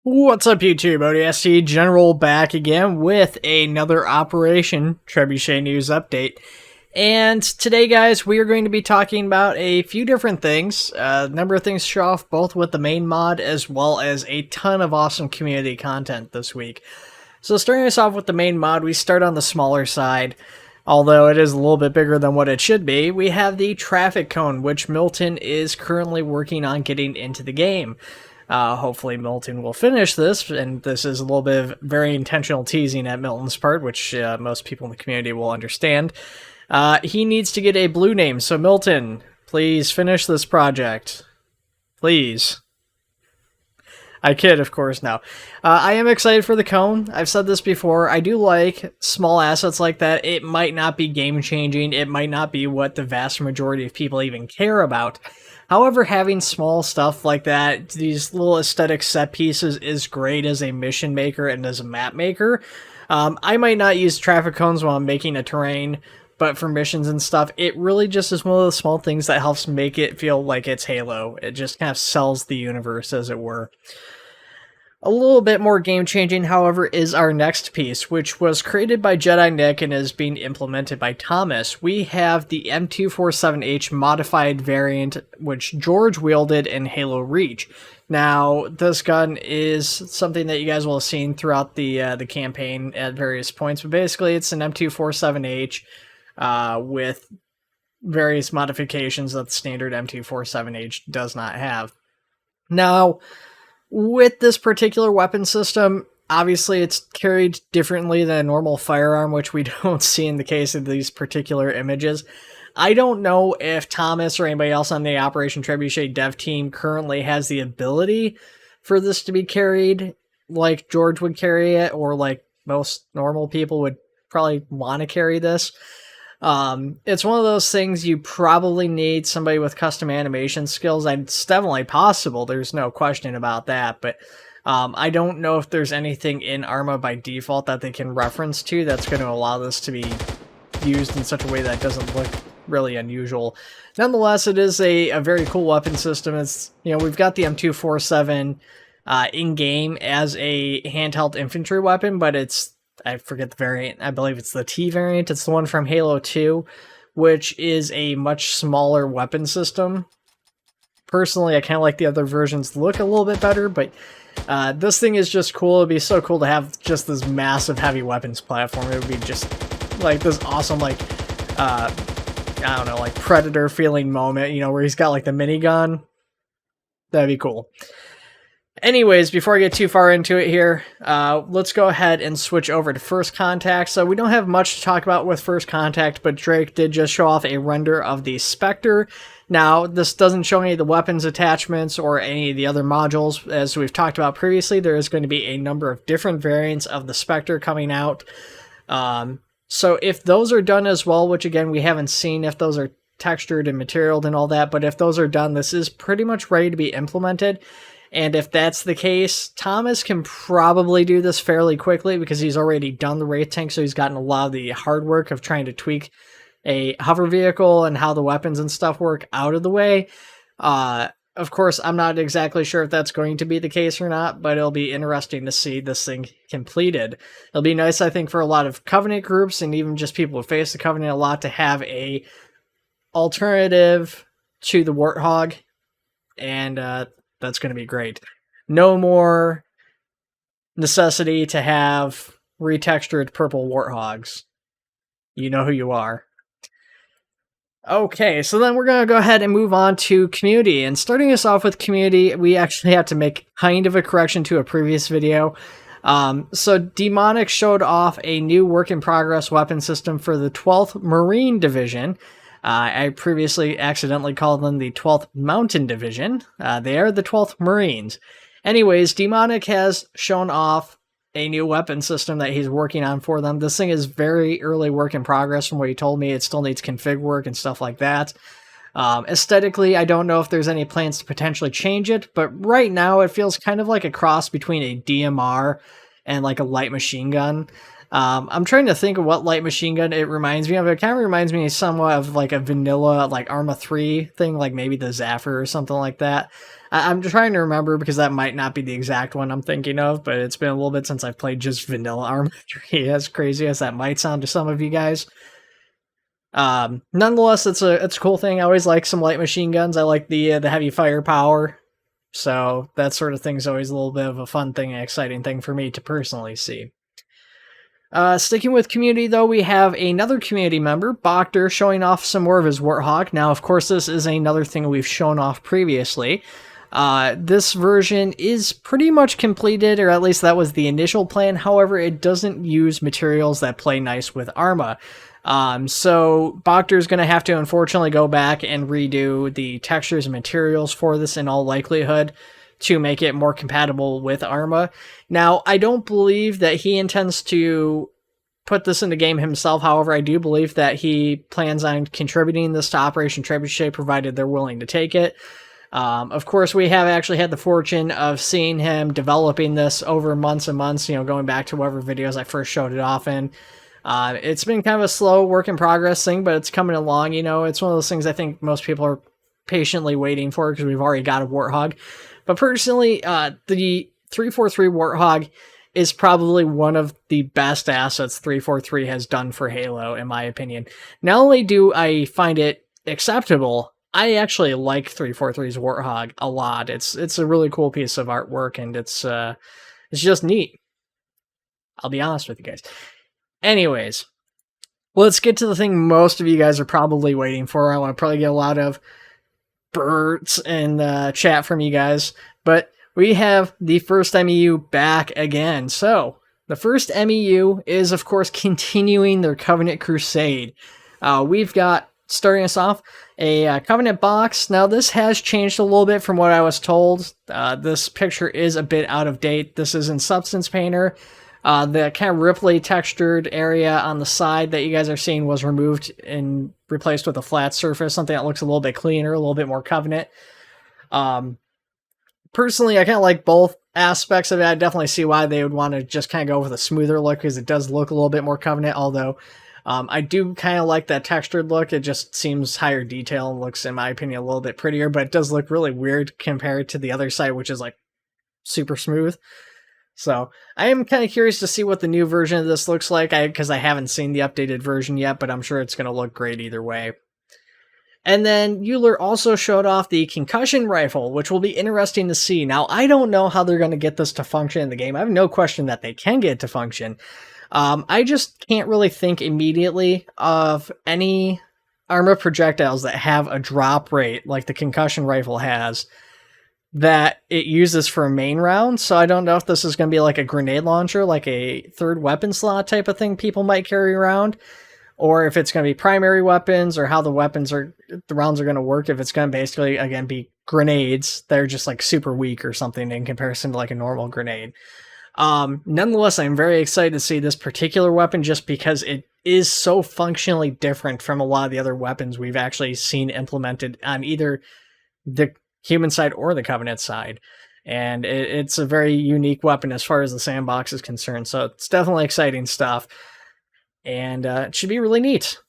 What's up, YouTube? ODST General back again with another Operation Trebuchet news update. And today, guys, we are going to be talking about a few different things. A number of things to show off, both with the main mod as well as a ton of awesome community content this week. So starting us off with the main mod, we start on the smaller side. Although it is a little bit bigger than what it should be, we have the traffic cone, which Milton is currently working on getting into the game. Hopefully Milton will finish this, and this is a little bit of very intentional teasing at Milton's part, which most people in the community will understand. He needs to get a blue name, so Milton, please finish this project. Please. I kid, of course, now. I am excited for the cone. I've said this before. I do like small assets like that. It might not be game-changing. It might not be what the vast majority of people even care about. However, having small stuff like that, these little aesthetic set pieces, is great as a mission maker and as a map maker. I might not use traffic cones while I'm making a terrain, but for missions and stuff, it really just is one of those small things that helps make it feel like it's Halo. It just kind of sells the universe, as it were. A little bit more game-changing, however, is our next piece, which was created by Jedi Nick and is being implemented by Thomas. We have the M247H modified variant, which George wielded in Halo Reach. Now, this gun is something that you guys will have seen throughout the campaign at various points, but basically it's an M247H with various modifications that the standard M247H does not have. Now, with this particular weapon system, obviously it's carried differently than a normal firearm, which we don't see in the case of these particular images. I don't know if Thomas or anybody else on the Operation Trebuchet dev team currently has the ability for this to be carried like George would carry it, or like most normal people would probably want to carry this. It's one of those things you probably need somebody with custom animation skills. It's definitely possible, there's no question about that, but I don't know if there's anything in Arma by default that they can reference to that's going to allow this to be used in such a way that doesn't look really unusual. Nonetheless, it is a very cool weapon system. It's, you know, we've got the M247 in-game as a handheld infantry weapon, but it's, I forget the variant. I believe it's the T variant. It's the one from Halo 2, which is a much smaller weapon system. Personally, I kind of like the other versions look a little bit better, but this thing is just cool. It'd be so cool to have just this massive heavy weapons platform. It would be just like this awesome, like, I don't know, like Predator feeling moment, you know, where he's got like the minigun. That'd be cool. Anyways, before I get too far into it here, let's go ahead and switch over to First Contact. So we don't have much to talk about with First Contact, but Drake did just show off a render of the Spectre. Now, this doesn't show any of the weapons attachments or any of the other modules. As we've talked about previously, there is going to be a number of different variants of the Spectre coming out. So if those are done as well, which again, we haven't seen if those are textured and materialed and all that, but if those are done, this is pretty much ready to be implemented. And if that's the case, Thomas can probably do this fairly quickly because he's already done the Wraith tank, so he's gotten a lot of the hard work of trying to tweak a hover vehicle and how the weapons and stuff work out of the way. Of course, I'm not exactly sure if that's going to be the case or not, but it'll be interesting to see this thing completed. It'll be nice, I think, for a lot of Covenant groups and even just people who face the Covenant a lot to have a alternative to the Warthog, and that's going to be great. No more necessity to have retextured purple Warthogs. You know who you are. Okay, so then we're going to go ahead and move on to community. And starting us off with community, we actually have to make kind of a correction to a previous video. So Demonic showed off a new work-in-progress weapon system for the 12th Marine Division. I previously accidentally called them the 12th Mountain Division. They are the 12th Marines. Anyways, Demonic has shown off a new weapon system that he's working on for them. This thing is very early work in progress from what he told me. It still needs config work and stuff like that. Aesthetically, I don't know if there's any plans to potentially change it, but right now it feels kind of like a cross between a DMR and like a light machine gun. I'm trying to think of what light machine gun it reminds me of. It kind of reminds me somewhat of like a vanilla, like Arma 3 thing, like maybe the Zafir or something like that. I'm trying to remember because that might not be the exact one I'm thinking of, but it's been a little bit since I've played just vanilla Arma 3, as crazy as that might sound to some of you guys. Nonetheless, it's a cool thing. I always like some light machine guns. I like the heavy firepower. So that sort of thing's always a little bit of a fun thing, an exciting thing for me to personally see. Sticking with community, though, we have another community member, Bokter, showing off some more of his Warthog. Now, of course, this is another thing we've shown off previously. This version is pretty much completed, or at least that was the initial plan. However, it doesn't use materials that play nice with Arma. So Bokter's going to have to unfortunately go back and redo the textures and materials for this in all likelihood to make it more compatible with Arma. Now, I don't believe that he intends to put this in the game himself. However, I do believe that he plans on contributing this to Operation Trebuchet, provided they're willing to take it. Of course, we have actually had the fortune of seeing him developing this over months and months, going back to whatever videos I first showed it off in. It's been kind of a slow work in progress thing, but it's coming along. It's one of those things I think most people are patiently waiting for because we've already got a Warthog. But personally, the 343 Warthog is probably one of the best assets 343 has done for Halo, in my opinion. Not only do I find it acceptable, I actually like 343's Warthog a lot. It's a really cool piece of artwork, and it's just neat. I'll be honest with you guys. Anyways, let's get to the thing most of you guys are probably waiting for. I want to probably get a lot of birds in the chat from you guys, but we have the first MEU back again. So the first MEU is, of course, continuing their Covenant Crusade. We've got, starting us off, a Covenant box. Now, this has changed a little bit from what I was told. This picture is a bit out of date. This is in Substance Painter. The kind of Ripley textured area on the side that you guys are seeing was removed and replaced with a flat surface, something that looks a little bit cleaner, a little bit more Covenant. Personally, I kind of like both aspects of it. I definitely see why they would want to just kind of go with a smoother look, because it does look a little bit more Covenant, although I do kind of like that textured look. It just seems higher detail and looks, in my opinion, a little bit prettier, but it does look really weird compared to the other side, which is like super smooth. So I am kind of curious to see what the new version of this looks like, because I haven't seen the updated version yet, but I'm sure it's going to look great either way. And then Euler also showed off the Concussion Rifle, which will be interesting to see. Now, I don't know how they're going to get this to function in the game. I have no question that they can get it to function. I just can't really think immediately of any armor projectiles that have a drop rate like the Concussion Rifle has, that it uses for a main round. So I don't know if this is going to be like a grenade launcher, like a third weapon slot type of thing people might carry around, or if it's going to be primary weapons, or how the rounds are going to work. If it's going to basically, again, be grenades, they're just like super weak or something in comparison to like a normal grenade. Nonetheless, I'm very excited to see this particular weapon, just because it is so functionally different from a lot of the other weapons we've actually seen implemented on either the human side or the Covenant side. And it's a very unique weapon as far as the sandbox is concerned. So it's definitely exciting stuff. And it should be really neat.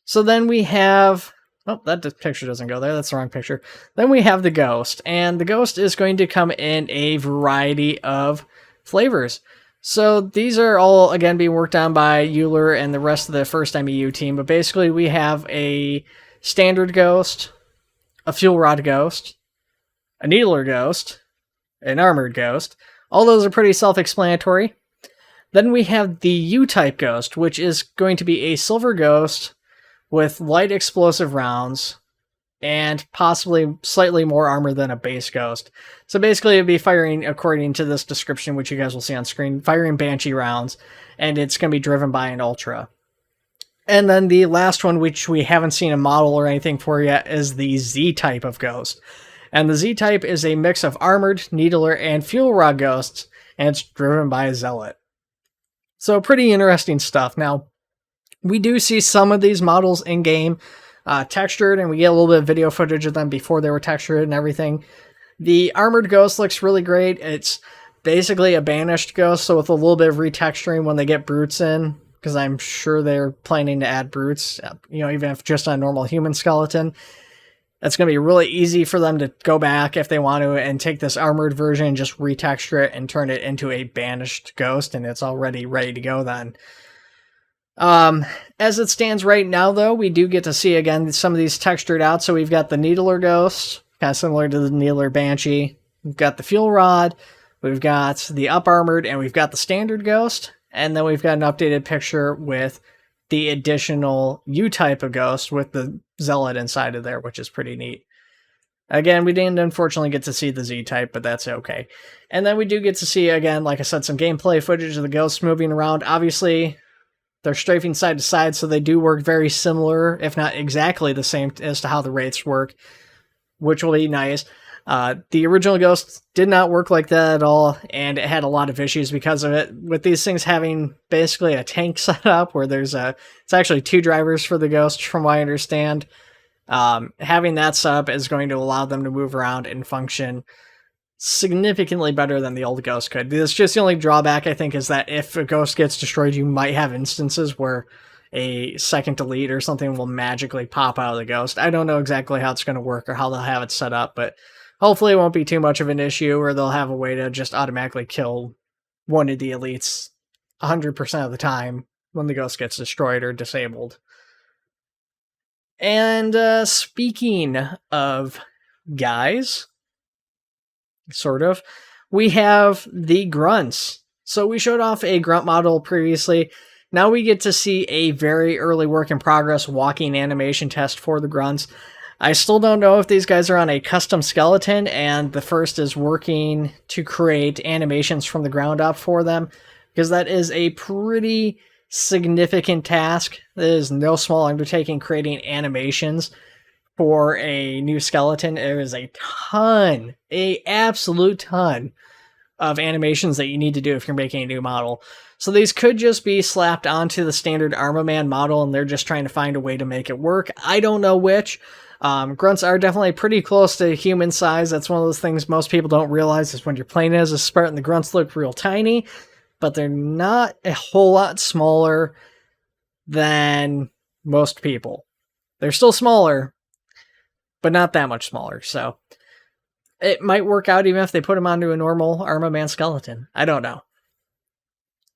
So then we have... Oh, that picture doesn't go there. That's the wrong picture. Then we have the Ghost. And the Ghost is going to come in a variety of flavors. So these are all, again, being worked on by Euler and the rest of the first MEU team. But basically we have a standard Ghost, a fuel rod Ghost, a needler Ghost, an armored Ghost. All those are pretty self-explanatory. Then we have the U-type Ghost, which is going to be a silver Ghost with light explosive rounds and possibly slightly more armor than a base Ghost. So basically it'd be firing, according to this description, which you guys will see on screen, firing Banshee rounds, and it's going to be driven by an Ultra. And then the last one, which we haven't seen a model or anything for yet, is the Z-type of Ghost. And the Z-type is a mix of armored, needler, and fuel rod Ghosts, and it's driven by a Zealot. So pretty interesting stuff. Now, we do see some of these models in-game textured, and we get a little bit of video footage of them before they were textured and everything. The Armored Ghost looks really great. It's basically a banished ghost, so with a little bit of retexturing when they get brutes in, because I'm sure they're planning to add brutes, even if just on a normal human skeleton. That's going to be really easy for them to go back if they want to and take this armored version and just retexture it and turn it into a banished ghost, and it's already ready to go then. As it stands right now, though, we do get to see, again, some of these textured out. So we've got the Needler Ghost, kind of similar to the Needler Banshee. We've got the Fuel Rod, we've got the Up-Armored, and we've got the Standard Ghost. And then we've got an updated picture with the additional U-type of ghost with the Zealot inside of there, which is pretty neat. Again, we didn't unfortunately get to see the Z-type, but that's okay. And then we do get to see, again, like I said, some gameplay footage of the ghosts moving around. Obviously, they're strafing side to side, so they do work very similar, if not exactly the same as to how the wraiths work, which will be nice. The original Ghost did not work like that at all, and it had a lot of issues because of it. With these things having basically a tank set up where it's actually 2 drivers for the Ghost, from what I understand. Having that set up is going to allow them to move around and function significantly better than the old Ghost could. It's just the only drawback, I think, is that if a Ghost gets destroyed, you might have instances where a second delete or something will magically pop out of the Ghost. I don't know exactly how it's going to work or how they'll have it set up, but hopefully it won't be too much of an issue, or they'll have a way to just automatically kill one of the elites 100% of the time when the Ghost gets destroyed or disabled. And speaking of guys, sort of, we have the Grunts. So we showed off a Grunt model previously. Now we get to see a very early work in progress walking animation test for the Grunts. I still don't know if these guys are on a custom skeleton, and the first is working to create animations from the ground up for them, because that is a pretty significant task. It is no small undertaking creating animations for a new skeleton. There is a ton, absolute ton of animations that you need to do if you're making a new model. So these could just be slapped onto the standard Armaman model, and they're just trying to find a way to make it work. I don't know which. Grunts are definitely pretty close to human size. That's one of those things most people don't realize, is when you're playing as a Spartan, the Grunts look real tiny, but they're not a whole lot smaller than most people. They're still smaller, but not that much smaller. So it might work out even if they put them onto a normal Armaman skeleton. I don't know.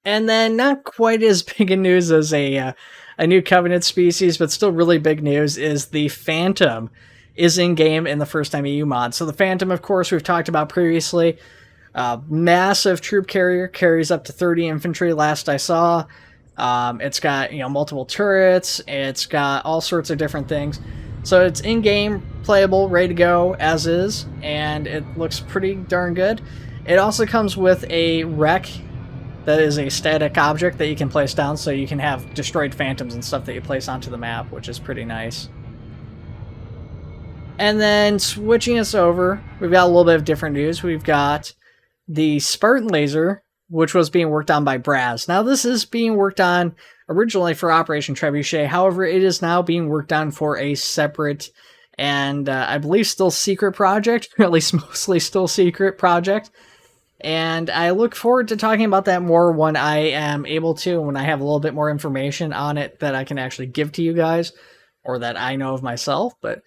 And then, not quite as big a news as a new Covenant species, but still really big news, is the Phantom is in-game in the first time EU mod. So the Phantom, of course, we've talked about previously. Massive troop carrier, carries up to 30 infantry last I saw. It's got, multiple turrets. It's got all sorts of different things. So it's in-game, playable, ready to go as is, and it looks pretty darn good. It also comes with a wreck that is a static object that you can place down, so you can have destroyed phantoms and stuff that you place onto the map, which is pretty nice. And then switching us over, we've got a little bit of different news. We've got the Spartan Laser, which was being worked on by Braz. Now this is being worked on originally for Operation Trebuchet, however it is now being worked on for a separate and I believe still secret project, or at least mostly still secret project. And I look forward to talking about that more when I am able to, when I have a little bit more information on it that I can actually give to you guys, or that I know of myself. But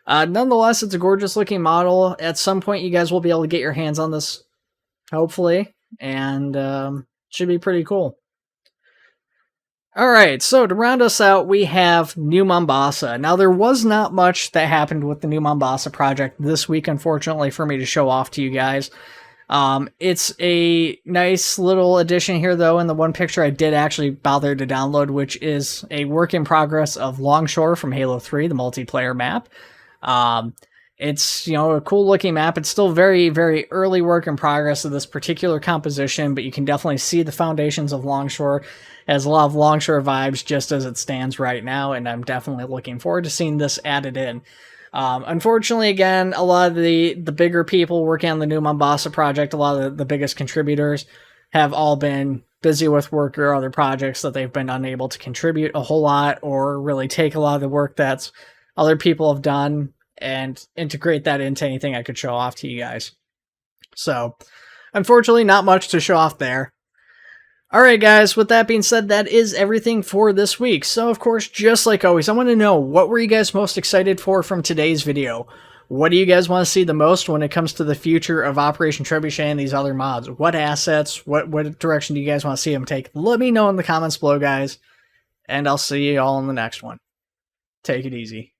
nonetheless, it's a gorgeous looking model. At some point, you guys will be able to get your hands on this, hopefully, and should be pretty cool. Alright, so to round us out, we have New Mombasa. Now, there was not much that happened with the New Mombasa project this week, unfortunately, for me to show off to you guys. It's a nice little addition here, though, and the one picture I did actually bother to download, which is a work in progress of Longshore from Halo 3, the multiplayer map. It's, a cool looking map. It's still very, very early work in progress of this particular composition, but you can definitely see the foundations of Longshore. It has a lot of Longshore vibes just as it stands right now, and I'm definitely looking forward to seeing this added in. Unfortunately, again, a lot of the bigger people working on the New Mombasa project, a lot of the biggest contributors, have all been busy with work or other projects that they've been unable to contribute a whole lot, or really take a lot of the work that's other people have done and integrate that into anything I could show off to you guys. So, unfortunately, not much to show off there. Alright guys, with that being said, that is everything for this week. So of course, just like always, I want to know, what were you guys most excited for from today's video? What do you guys want to see the most when it comes to the future of Operation Trebuchet and these other mods? What assets, what direction do you guys want to see them take? Let me know in the comments below, guys. And I'll see you all in the next one. Take it easy.